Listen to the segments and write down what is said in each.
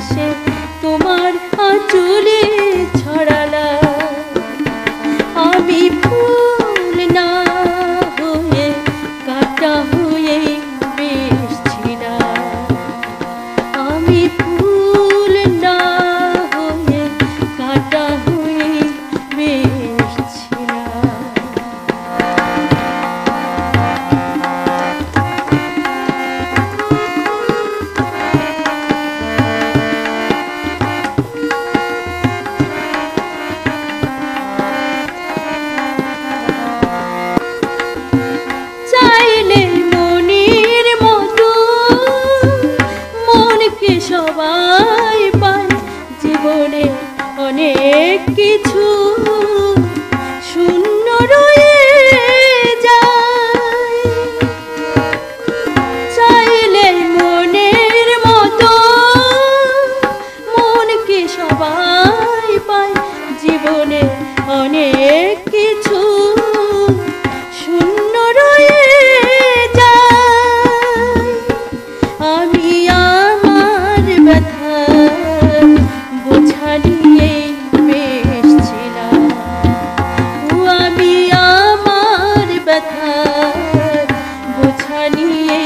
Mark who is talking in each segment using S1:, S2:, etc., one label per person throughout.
S1: এসে তোমার আঁচলে ছড়ালা। আমি ফুল না হয়ে কাঁটা হয়ে বেশ ছিলাম। আমি ফুল না হয়ে কাঁটা হয়ে বেশ ছিলাম। চাইলে মনের মতো মনকে সবাই পায়, জীবনে অনেক কিছু শূন্য রয়ে যায়। চাইলে মনের মতো মনকে সবাই পায়, জীবনে অনেক কিছু শূন্য রয়ে যায়। আমি আমার ব্যথা বোঝা নিয়ে বেশ ছিলাম। আমি আমার ব্যথা বোঝা নিয়ে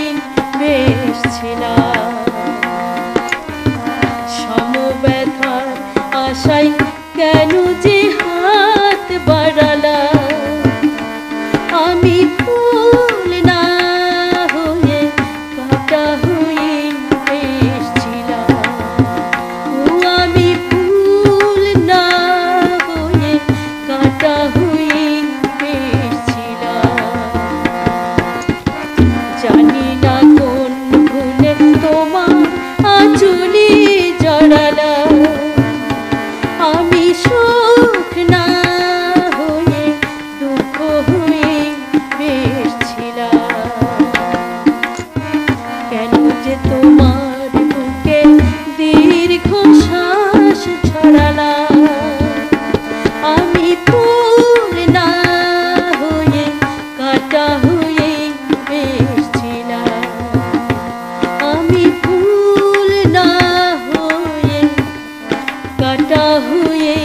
S1: বেশ ছিলাম। সমব্যথার আশায় কেন যে হাত বাড়ালা। আমি ফুল না হয়ে কাঁটা হয়ে বেশ ছিলাম। আমি ফুল না হয়ে কাঁটা হয়ে বেশ ছিলাম। জানি না কোন ভুলে তোমার আঁচলে জড়ালা। আমি সুখ না হয়ে দুঃখ হয়ে বেশ ছিলাম। কেন যে তোমার বুকে দীর্ঘ শ্বাস ছড়ালা। আমি ফুল না হয়ে কাঁটা হয়ে বেশ ছিলাম। আমি ফুল না হয়ে কাঁটা হয়ে